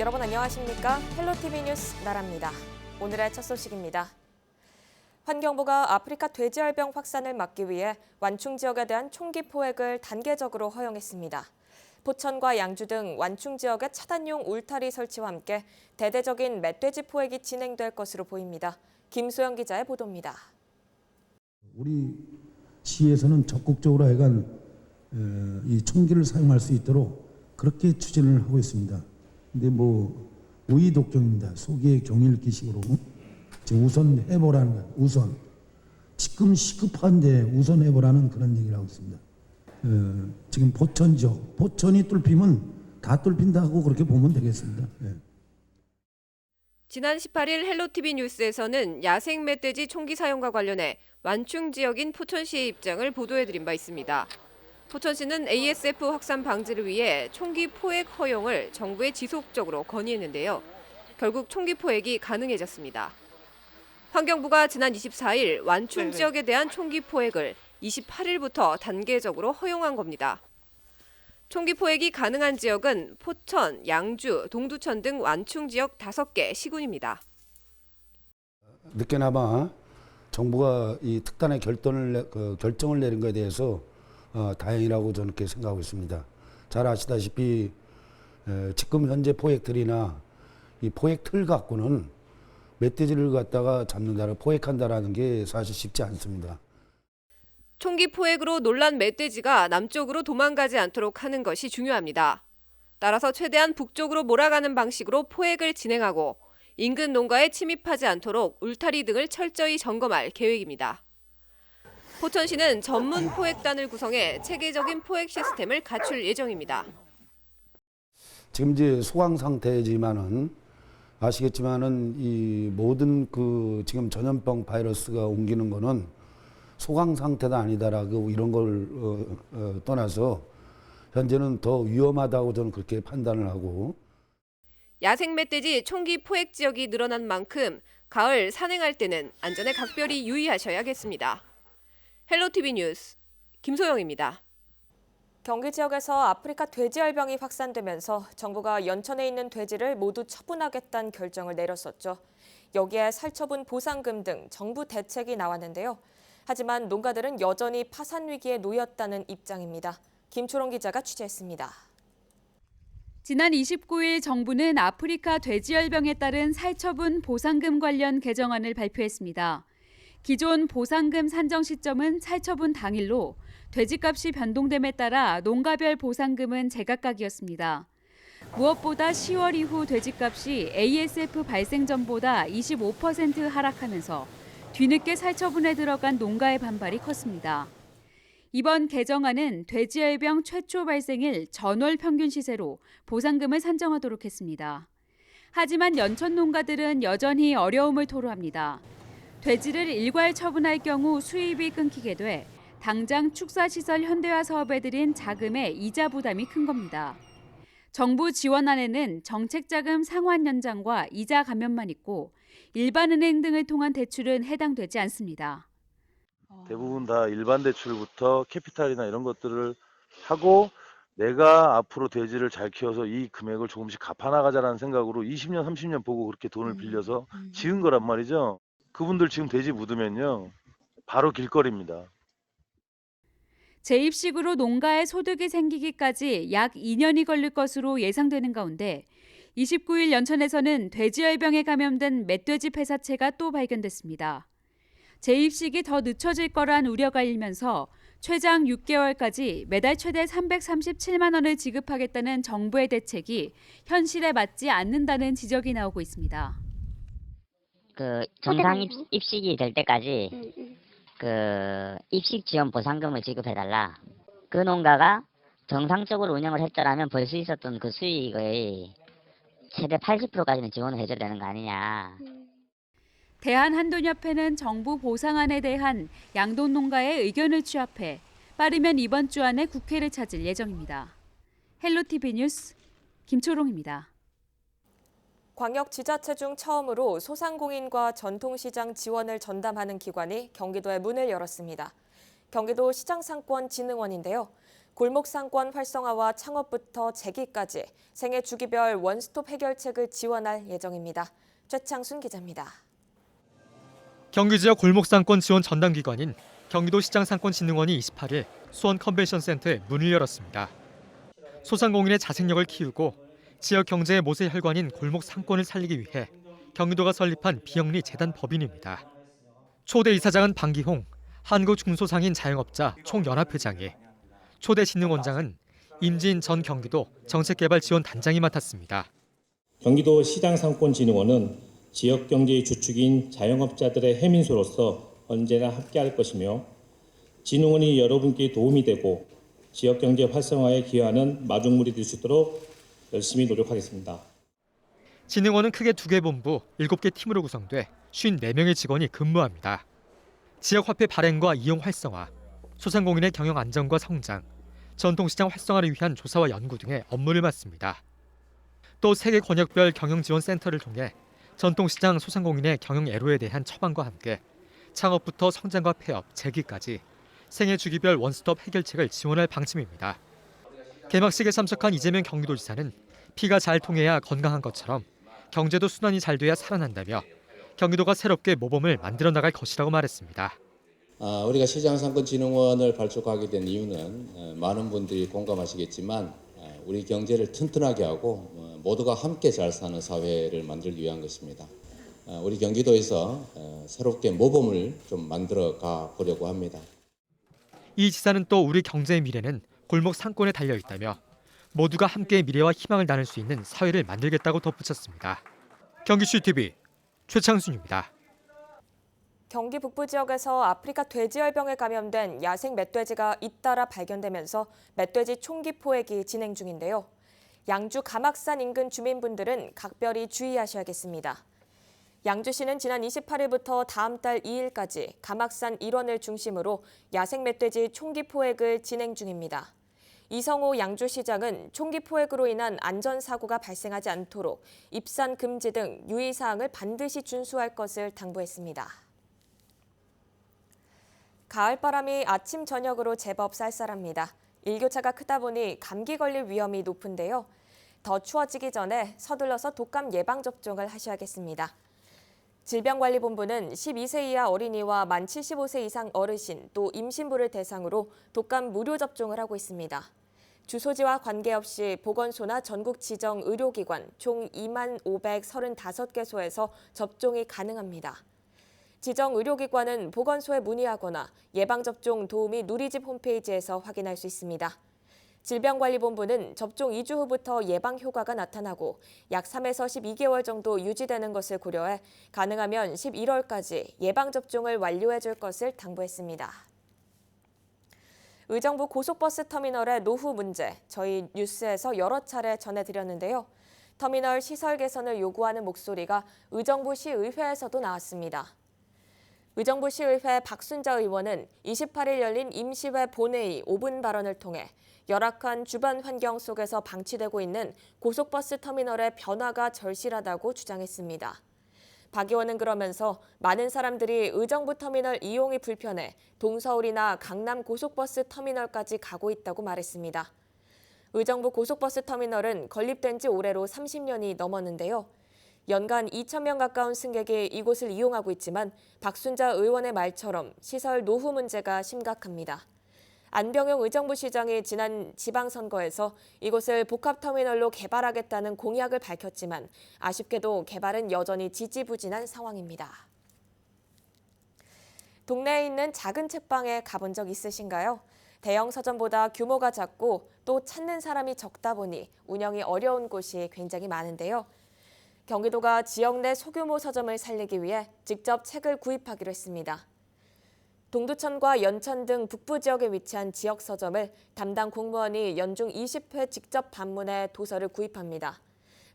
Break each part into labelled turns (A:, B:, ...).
A: 여러분 안녕하십니까? 헬로티비 뉴스 나라입니다. 오늘의 첫 소식입니다. 환경부가 아프리카 돼지열병 확산을 막기 위해 완충 지역에 대한 총기 포획을 단계적으로 허용했습니다. 포천과 양주 등 완충 지역에 차단용 울타리 설치와 함께 대대적인 멧돼지 포획이 진행될 것으로 보입니다. 김소영 기자의 보도입니다.
B: 우리 시에서는 적극적으로 하여간 이 총기를 사용할 수 있도록 그렇게 추진을 하고 있습니다. 근데 우의 독경입니다. 소기의 경일기식으로 지금 우선 해보라는 거예요. 우선 지금 시급한데 우선 해보라는 그런 얘기를 하고 있습니다. 지금 포천 지역, 포천이 뚫히면 다 뚫힌다고 그렇게 보면 되겠습니다. 네.
C: 지난 18일 헬로티비 뉴스에서는 야생 멧돼지 총기 사용과 관련해 완충 지역인 포천시의 입장을 보도해드린 바 있습니다. 포천시는 ASF 확산 방지를 위해 총기 포획 허용을 정부에 지속적으로 건의했는데요. 결국 총기 포획이 가능해졌습니다. 환경부가 지난 24일 완충 지역에 대한 총기 포획을 28일부터 단계적으로 허용한 겁니다. 총기 포획이 가능한 지역은 포천, 양주, 동두천 등 완충 지역 5개 시군입니다.
D: 늦게나마 정부가 이 특단의 결정을 내린 것에 대해서 다행이라고 저는 그렇게 생각하고 있습니다. 잘 아시다시피 지금 현재 포획틀이나 이 포획틀 갖고는 멧돼지를 갖다가 잡는다라 포획한다라는 게 사실 쉽지 않습니다.
C: 총기 포획으로 놀란 멧돼지가 남쪽으로 도망가지 않도록 하는 것이 중요합니다. 따라서 최대한 북쪽으로 몰아가는 방식으로 포획을 진행하고 인근 농가에 침입하지 않도록 울타리 등을 철저히 점검할 계획입니다. 포천시는 전문 포획단을 구성해 체계적인 포획 시스템을 갖출 예정입니다.
D: 지금 이제 소강 상태지만은 아시겠지만은 이 모든 지금 전염병 바이러스가 옮기는 거는 소강 상태가 아니다라고 이런 걸 떠나서 현재는 더 위험하다고 저는 그렇게 판단을 하고.
C: 야생 멧돼지 총기 포획 지역이 늘어난 만큼 가을 산행할 때는 안전에 각별히 유의하셔야겠습니다. 헬로티비 뉴스 김소영입니다.
A: 경기 지역에서 아프리카 돼지열병이 확산되면서 정부가 연천에 있는 돼지를 모두 처분하겠다는 결정을 내렸었죠. 여기에 살처분 보상금 등 정부 대책이 나왔는데요. 하지만 농가들은 여전히 파산 위기에 놓였다는 입장입니다. 김초롱 기자가 취재했습니다.
E: 지난 29일 정부는 아프리카 돼지열병에 따른 살처분 보상금 관련 개정안을 발표했습니다. 기존 보상금 산정 시점은 살처분 당일로 돼지값이 변동됨에 따라 농가별 보상금은 제각각이었습니다. 무엇보다 10월 이후 돼지값이 ASF 발생 전보다 25% 하락하면서 뒤늦게 살처분에 들어간 농가의 반발이 컸습니다. 이번 개정안은 돼지열병 최초 발생일 전월 평균 시세로 보상금을 산정하도록 했습니다. 하지만 연천 농가들은 여전히 어려움을 토로합니다. 돼지를 일괄 처분할 경우 수입이 끊기게 돼 당장 축사시설 현대화 사업에 들인 자금의 이자 부담이 큰 겁니다. 정부 지원안에는 정책자금 상환 연장과 이자 감면만 있고 일반은행 등을 통한 대출은 해당되지 않습니다.
F: 대부분 다 일반 대출부터 캐피탈이나 이런 것들을 하고 내가 앞으로 돼지를 잘 키워서 이 금액을 조금씩 갚아나가자라는 생각으로 20년, 30년 보고 그렇게 돈을 빌려서 지은 거란 말이죠. 그분들 지금 돼지 묻으면요. 바로 길거리입니다.
E: 재입식으로 농가에 소득이 생기기까지 약 2년이 걸릴 것으로 예상되는 가운데 29일 연천에서는 돼지열병에 감염된 멧돼지 폐사체가 또 발견됐습니다. 재입식이 더 늦춰질 거란 우려가 일면서 최장 6개월까지 매달 최대 337만 원을 지급하겠다는 정부의 대책이 현실에 맞지 않는다는 지적이 나오고 있습니다.
G: 정상 입식이 될 때까지 입식 지원 보상금을 지급해달라. 그 농가가 정상적으로 운영을 했더라면 벌 수 있었던 그 수익의 최대 80%까지는 지원을 해줘야 되는 거 아니냐.
E: 대한한돈협회는 정부 보상안에 대한 양돈 농가의 의견을 취합해 빠르면 이번 주 안에 국회를 찾을 예정입니다. 헬로티비 뉴스 김초롱입니다.
A: 광역지자체 중 처음으로 소상공인과 전통시장 지원을 전담하는 기관이 경기도에 문을 열었습니다. 경기도 시장상권진흥원인데요. 골목 상권 활성화와 창업부터 재기까지 생애 주기별 원스톱 해결책을 지원할 예정입니다. 최창순 기자입니다.
H: 경기 지역 골목 상권 지원 전담 기관인 경기도시장상권진흥원이 28일 수원 컨벤션센터에 문을 열었습니다. 소상공인의 자생력을 키우고 지역 경제의 모세 혈관인 골목 상권을 살리기 위해 경기도가 설립한 비영리 재단 법인입니다. 초대 이사장은 방기홍 한국중소상인 자영업자 총연합회장이, 초대 진흥원장은 임진 전 경기도 정책개발지원단장이 맡았습니다.
I: 경기도 시장상권진흥원은 지역 경제의 주축인 자영업자들의 해민소로서 언제나 함께할 것이며, 진흥원이 여러분께 도움이 되고 지역 경제 활성화에 기여하는 마중물이 될 수 있도록 열심히 노력하겠습니다.
H: 진흥원은 크게 2개 본부, 7개 팀으로 구성돼 54명의 직원이 근무합니다. 지역 화폐 발행과 이용 활성화, 소상공인의 경영 안정과 성장, 전통시장 활성화를 위한 조사와 연구 등의 업무를 맡습니다. 또 3개 권역별 경영지원센터를 통해 전통시장 소상공인의 경영 애로에 대한 처방과 함께 창업부터 성장과 폐업, 재기까지 생애 주기별 원스톱 해결책을 지원할 방침입니다. 개막식에 참석한 이재명 경기도지사는 피가 잘 통해야 건강한 것처럼 경제도 순환이 잘 돼야 살아난다며 경기도가 새롭게 모범을 만들어 나갈 것이라고 말했습니다.
J: 우리가 시장상권진흥원을 발족하게 된 이유는 많은 분들이 공감하시겠지만 우리 경제를 튼튼하게 하고 모두가 함께 잘 사는 사회를 만들기 위한 것입니다. 우리 경기도에서 새롭게 모범을 좀 만들어 가 보려고 합니다.
H: 이 지사는 또 우리 경제의 미래는 골목 상권에 달려 있다며 모두가 함께 미래와 희망을 나눌 수 있는 사회를 만들겠다고 덧붙였습니다. 경기CTV 최창순입니다.
A: 경기 북부 지역에서 아프리카 돼지열병에 감염된 야생 멧돼지가 잇따라 발견되면서 멧돼지 총기 포획이 진행 중인데요. 양주 가막산 인근 주민분들은 각별히 주의하셔야겠습니다. 양주시는 지난 28일부터 다음 달 2일까지 가막산 일원을 중심으로 야생 멧돼지 총기 포획을 진행 중입니다. 이성호 양주시장은 총기 포획으로 인한 안전사고가 발생하지 않도록 입산 금지 등 유의사항을 반드시 준수할 것을 당부했습니다. 가을바람이 아침 저녁으로 제법 쌀쌀합니다. 일교차가 크다 보니 감기 걸릴 위험이 높은데요. 더 추워지기 전에 서둘러서 독감 예방접종을 하셔야겠습니다. 질병관리본부는 12세 이하 어린이와 만 75세 이상 어르신 또 임신부를 대상으로 독감 무료 접종을 하고 있습니다. 주소지와 관계없이 보건소나 전국 지정 의료기관 총 2535개소에서 접종이 가능합니다. 지정 의료기관은 보건소에 문의하거나 예방접종 도우미 누리집 홈페이지에서 확인할 수 있습니다. 질병관리본부는 접종 2주 후부터 예방 효과가 나타나고 약 3에서 12개월 정도 유지되는 것을 고려해 가능하면 11월까지 예방접종을 완료해 줄 것을 당부했습니다. 의정부 고속버스 터미널의 노후 문제, 저희 뉴스에서 여러 차례 전해드렸는데요. 터미널 시설 개선을 요구하는 목소리가 의정부시의회에서도 나왔습니다. 의정부시의회 박순자 의원은 28일 열린 임시회 본회의 5분 발언을 통해 열악한 주변 환경 속에서 방치되고 있는 고속버스 터미널의 변화가 절실하다고 주장했습니다. 박 의원은 그러면서 많은 사람들이 의정부 터미널 이용이 불편해 동서울이나 강남 고속버스 터미널까지 가고 있다고 말했습니다. 의정부 고속버스 터미널은 건립된 지 올해로 30년이 넘었는데요. 연간 2,000명 가까운 승객이 이곳을 이용하고 있지만 박순자 의원의 말처럼 시설 노후 문제가 심각합니다. 안병용 의정부시장이 지난 지방선거에서 이곳을 복합터미널로 개발하겠다는 공약을 밝혔지만 아쉽게도 개발은 여전히 지지부진한 상황입니다. 동네에 있는 작은 책방에 가본 적 있으신가요? 대형 서점보다 규모가 작고 또 찾는 사람이 적다 보니 운영이 어려운 곳이 굉장히 많은데요. 경기도가 지역 내 소규모 서점을 살리기 위해 직접 책을 구입하기로 했습니다. 동두천과 연천 등 북부 지역에 위치한 지역 서점을 담당 공무원이 연중 20회 직접 방문해 도서를 구입합니다.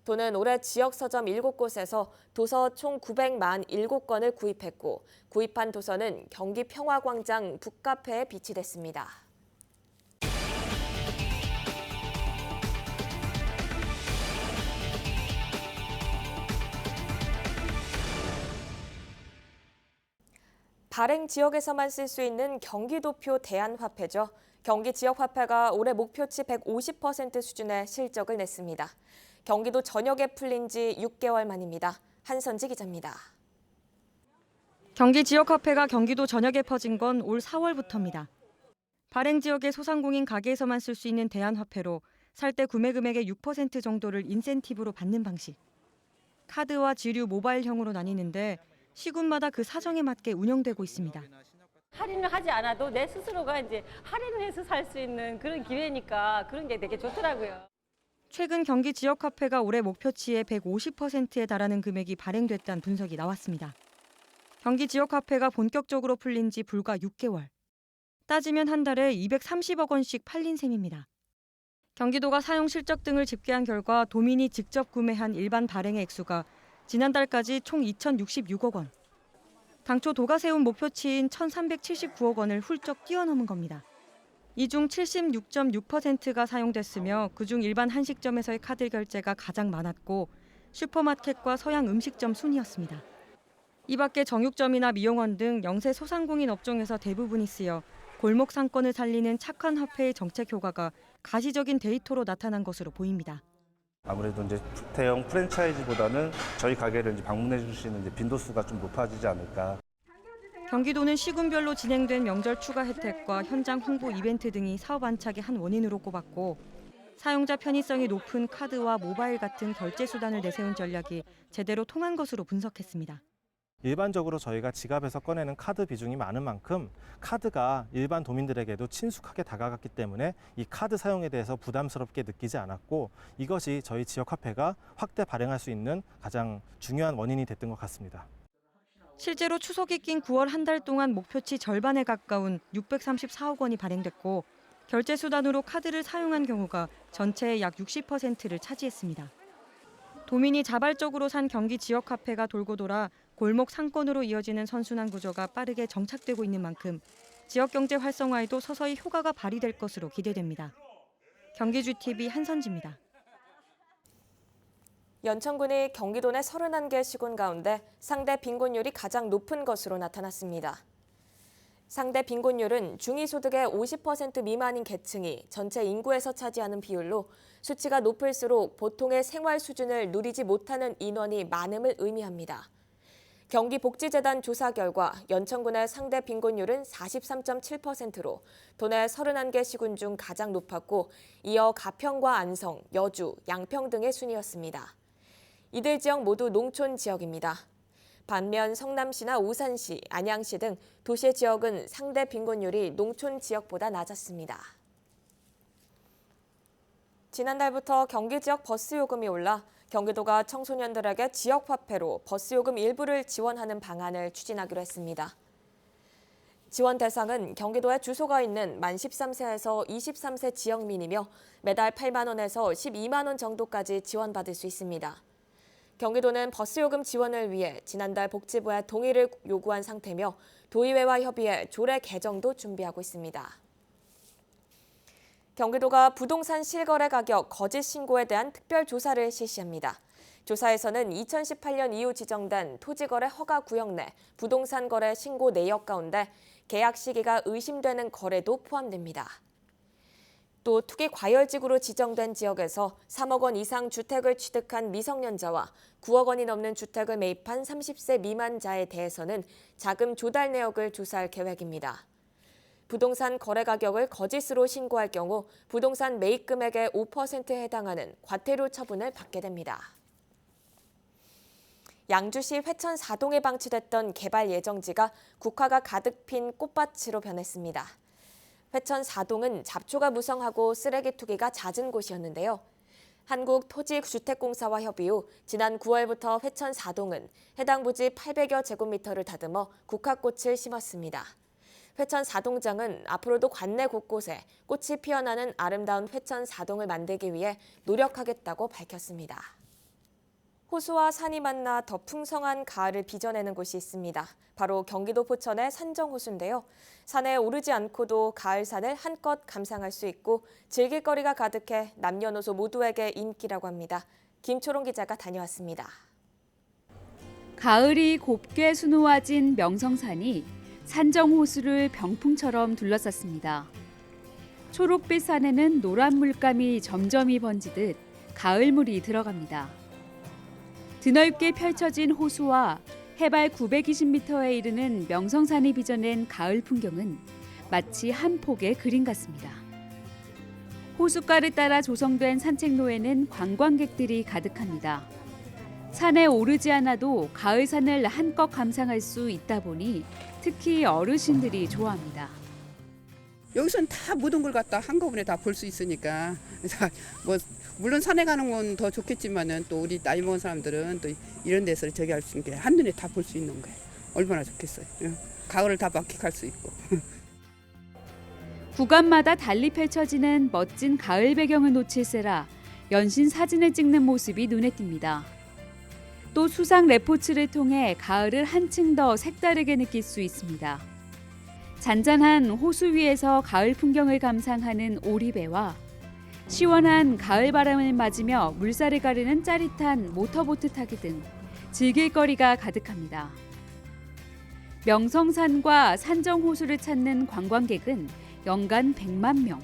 A: 도는 올해 지역 서점 7곳에서 도서 총 947권을 구입했고 구입한 도서는 경기 평화광장 북카페에 비치됐습니다. 발행 지역에서만 쓸 수 있는 경기도표 대안화폐죠. 경기 지역화폐가 올해 목표치 150% 수준의 실적을 냈습니다. 경기도 전역에 풀린 지 6개월 만입니다. 한선지 기자입니다.
K: 경기 지역화폐가 경기도 전역에 퍼진 건 올 4월부터입니다. 발행 지역의 소상공인 가게에서만 쓸 수 있는 대안화폐로 살 때 구매 금액의 6% 정도를 인센티브로 받는 방식. 카드와 지류 모바일형으로 나뉘는데 시군마다 그 사정에 맞게 운영되고 있습니다.
L: 할인을 하지 않아도 내 스스로가 이제 할인을 해서 살 수 있는 그런 기회니까 그런 게 되게 좋더라고요.
K: 최근 경기 지역화폐가 올해 목표치의 150%에 달하는 금액이 발행됐다는 분석이 나왔습니다. 경기 지역화폐가 본격적으로 풀린 지 불과 6개월. 따지면 한 달에 230억 원씩 팔린 셈입니다. 경기도가 사용 실적 등을 집계한 결과 도민이 직접 구매한 일반 발행의 액수가 지난달까지 총 2,066억 원. 당초 도가 세운 목표치인 1,379억 원을 훌쩍 뛰어넘은 겁니다. 이 중 76.6%가 사용됐으며 그중 일반 한식점에서의 카드 결제가 가장 많았고 슈퍼마켓과 서양 음식점 순이었습니다. 이 밖에 정육점이나 미용원 등 영세 소상공인 업종에서 대부분이 쓰여 골목 상권을 살리는 착한 화폐의 정책 효과가 가시적인 데이터로 나타난 것으로 보입니다.
M: 아무래도 이제 대형 프랜차이즈보다는 저희 가게를 이제 방문해 주시는 이제 빈도수가 좀 높아지지 않을까.
K: 경기도는 시군별로 진행된 명절 추가 혜택과 현장 홍보 이벤트 등이 사업 안착의 한 원인으로 꼽았고 사용자 편의성이 높은 카드와 모바일 같은 결제 수단을 내세운 전략이 제대로 통한 것으로 분석했습니다.
M: 일반적으로 저희가 지갑에서 꺼내는 카드 비중이 많은 만큼 카드가 일반 도민들에게도 친숙하게 다가갔기 때문에 이 카드 사용에 대해서 부담스럽게 느끼지 않았고 이것이 저희 지역 화폐가 확대 발행할 수 있는 가장 중요한 원인이 됐던 것 같습니다.
K: 실제로 추석이 낀 9월 한 달 동안 목표치 절반에 가까운 634억 원이 발행됐고 결제 수단으로 카드를 사용한 경우가 전체의 약 60%를 차지했습니다. 도민이 자발적으로 산 경기 지역 화폐가 돌고 돌아 골목 상권으로 이어지는 선순환 구조가 빠르게 정착되고 있는 만큼 지역 경제 활성화에도 서서히 효과가 발휘될 것으로 기대됩니다. 경기주TV 한선지입니다.
A: 연천군이 경기도 내 31개 시군 가운데 상대 빈곤율이 가장 높은 것으로 나타났습니다. 상대 빈곤율은 중위소득의 50% 미만인 계층이 전체 인구에서 차지하는 비율로 수치가 높을수록 보통의 생활 수준을 누리지 못하는 인원이 많음을 의미합니다. 경기복지재단 조사 결과 연천군의 상대 빈곤율은 43.7%로 도내 31개 시군 중 가장 높았고 이어 가평과 안성, 여주, 양평 등의 순이었습니다. 이들 지역 모두 농촌 지역입니다. 반면 성남시나 오산시, 안양시 등 도시 지역은 상대 빈곤율이 농촌 지역보다 낮았습니다. 지난달부터 경기 지역 버스 요금이 올라 경기도가 청소년들에게 지역 화폐로 버스 요금 일부를 지원하는 방안을 추진하기로 했습니다. 지원 대상은 경기도에 주소가 있는 만 13세에서 23세 지역민이며 매달 8만 원에서 12만 원 정도까지 지원받을 수 있습니다. 경기도는 버스 요금 지원을 위해 지난달 복지부에 동의를 요구한 상태며 도의회와 협의해 조례 개정도 준비하고 있습니다. 경기도가 부동산 실거래 가격 거짓 신고에 대한 특별 조사를 실시합니다. 조사에서는 2018년 이후 지정된 토지거래 허가 구역 내 부동산 거래 신고 내역 가운데 계약 시기가 의심되는 거래도 포함됩니다. 또 투기 과열지구로 지정된 지역에서 3억 원 이상 주택을 취득한 미성년자와 9억 원이 넘는 주택을 매입한 30세 미만자에 대해서는 자금 조달 내역을 조사할 계획입니다. 부동산 거래 가격을 거짓으로 신고할 경우 부동산 매입 금액의 5%에 해당하는 과태료 처분을 받게 됩니다. 양주시 회천 4동에 방치됐던 개발 예정지가 국화가 가득 핀 꽃밭으로 변했습니다. 회천 4동은 잡초가 무성하고 쓰레기 투기가 잦은 곳이었는데요. 한국토지주택공사와 협의 후 지난 9월부터 회천 4동은 해당 부지 800여 제곱미터를 다듬어 국화꽃을 심었습니다. 회천 4동장은 앞으로도 관내 곳곳에 꽃이 피어나는 아름다운 회천 4동을 만들기 위해 노력하겠다고 밝혔습니다. 호수와 산이 만나 더 풍성한 가을을 빚어내는 곳이 있습니다. 바로 경기도 포천의 산정호수인데요. 산에 오르지 않고도 가을산을 한껏 감상할 수 있고 즐길 거리가 가득해 남녀노소 모두에게 인기라고 합니다. 김초롱 기자가 다녀왔습니다.
E: 가을이 곱게 수놓아진 명성산이 산정 호수를 병풍처럼 둘러쌌습니다. 초록빛 산에는 노란 물감이 점점이 번지듯 가을물이 들어갑니다. 드넓게 펼쳐진 호수와 해발 920m에 이르는 명성산이 빚어낸 가을 풍경은 마치 한 폭의 그림 같습니다. 호숫가를 따라 조성된 산책로에는 관광객들이 가득합니다. 산에 오르지 않아도 가을 산을 한껏 감상할 수 있다 보니 특히 어르신들이 좋아합니다.
N: 여기서는 다 모든 걸 갖다 한꺼번에 다 볼 수 있으니까 뭐 물론 산에 가는 건 더 좋겠지만은 또 우리 나이 먹은 사람들은 또 이런 데서 저기 할 수 있는 게 한눈에 다 볼 수 있는 거예요. 얼마나 좋겠어요. 가을을 다 만끽할 수 있고.
E: 구간마다 달리 펼쳐지는 멋진 가을 배경을 놓칠세라 연신 사진을 찍는 모습이 눈에 띕니다. 또 수상 레포츠를 통해 가을을 한층 더 색다르게 느낄 수 있습니다. 잔잔한 호수 위에서 가을 풍경을 감상하는 오리배와 시원한 가을 바람을 맞으며 물살을 가르는 짜릿한 모터보트 타기 등 즐길 거리가 가득합니다. 명성산과 산정호수를 찾는 관광객은 연간 100만 명.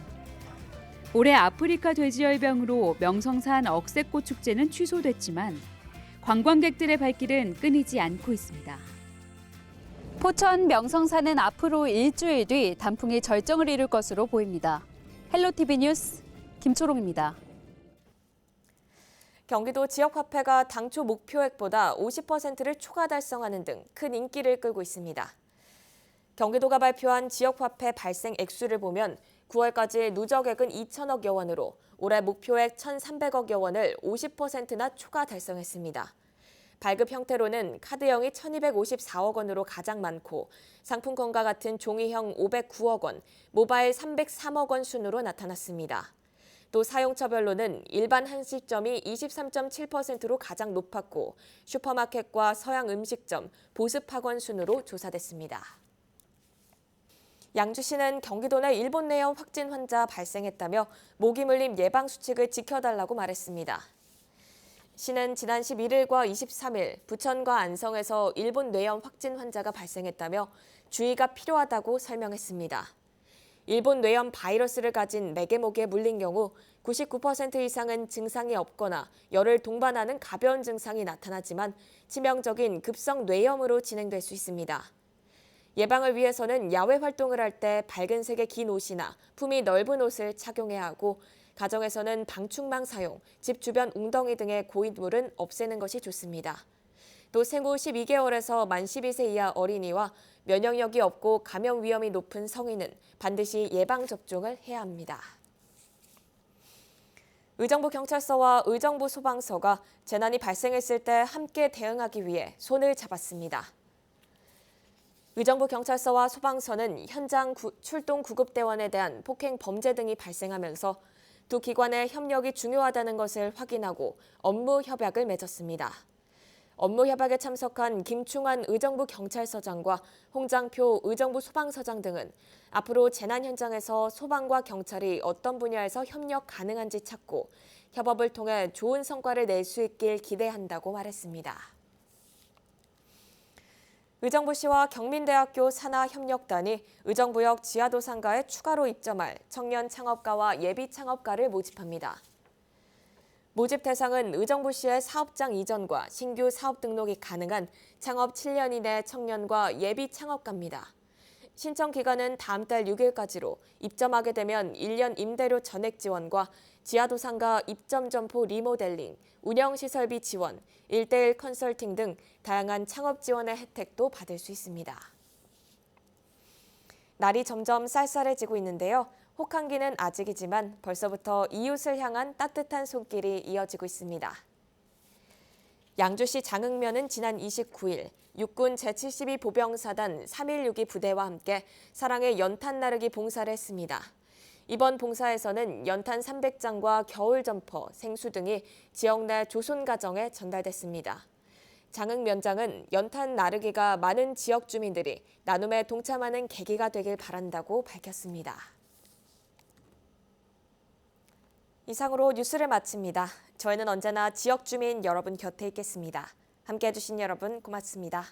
E: 올해 아프리카 돼지열병으로 명성산 억새꽃 축제는 취소됐지만 관광객들의 발길은 끊이지 않고 있습니다. 포천 명성산은 앞으로 일주일 뒤 단풍이 절정을 이룰 것으로 보입니다. 헬로티비 뉴스 김초롱입니다.
A: 경기도 지역화폐가 당초 목표액보다 50%를 초과 달성하는 등 큰 인기를 끌고 있습니다. 경기도가 발표한 지역화폐 발생 액수를 보면 9월까지 누적액은 2천억여 원으로 올해 목표액 1,300억여 원을 50%나 초과 달성했습니다. 발급 형태로는 카드형이 1,254억 원으로 가장 많고 상품권과 같은 종이형 509억 원, 모바일 303억 원 순으로 나타났습니다. 또 사용처별로는 일반 한식점이 23.7%로 가장 높았고 슈퍼마켓과 서양 음식점, 보습학원 순으로 조사됐습니다. 양주시는 경기도 내 일본 내염 확진 환자 발생했다며 모기 물림 예방 수칙을 지켜달라고 말했습니다. 시는 지난 11일과 23일 부천과 안성에서 일본 뇌염 확진 환자가 발생했다며 주의가 필요하다고 설명했습니다. 일본 뇌염 바이러스를 가진 매개모기에 물린 경우 99% 이상은 증상이 없거나 열을 동반하는 가벼운 증상이 나타나지만 치명적인 급성 뇌염으로 진행될 수 있습니다. 예방을 위해서는 야외 활동을 할 때 밝은 색의 긴 옷이나 품이 넓은 옷을 착용해야 하고 가정에서는 방충망 사용, 집 주변 웅덩이 등의 고인물은 없애는 것이 좋습니다. 또 생후 12개월에서 만 12세 이하 어린이와 면역력이 없고 감염 위험이 높은 성인은 반드시 예방접종을 해야 합니다. 의정부 경찰서와 의정부 소방서가 재난이 발생했을 때 함께 대응하기 위해 손을 잡았습니다. 의정부 경찰서와 소방서는 현장 출동 구급대원에 대한 폭행 범죄 등이 발생하면서 두 기관의 협력이 중요하다는 것을 확인하고 업무 협약을 맺었습니다. 업무 협약에 참석한 김충환 의정부 경찰서장과 홍장표 의정부 소방서장 등은 앞으로 재난 현장에서 소방과 경찰이 어떤 분야에서 협력 가능한지 찾고 협업을 통해 좋은 성과를 낼 수 있길 기대한다고 말했습니다. 의정부시와 경민대학교 산하협력단이 의정부역 지하도상가에 추가로 입점할 청년 창업가와 예비 창업가를 모집합니다. 모집 대상은 의정부시의 사업장 이전과 신규 사업 등록이 가능한 창업 7년 이내 청년과 예비 창업가입니다. 신청 기간은 다음 달 6일까지로 입점하게 되면 1년 임대료 전액 지원과 지하도상가 입점 점포 리모델링, 운영시설비 지원, 1:1 컨설팅 등 다양한 창업 지원의 혜택도 받을 수 있습니다. 날이 점점 쌀쌀해지고 있는데요. 혹한기는 아직이지만 벌써부터 이웃을 향한 따뜻한 손길이 이어지고 있습니다. 양주시 장흥면은 지난 29일 육군 제72 보병사단 3.162 부대와 함께 사랑의 연탄 나르기 봉사를 했습니다. 이번 봉사에서는 연탄 300장과 겨울 점퍼, 생수 등이 지역 내 조손 가정에 전달됐습니다. 장흥면장은 연탄 나르기가 많은 지역 주민들이 나눔에 동참하는 계기가 되길 바란다고 밝혔습니다. 이상으로 뉴스를 마칩니다. 저희는 언제나 지역 주민 여러분 곁에 있겠습니다. 함께해 주신 여러분 고맙습니다.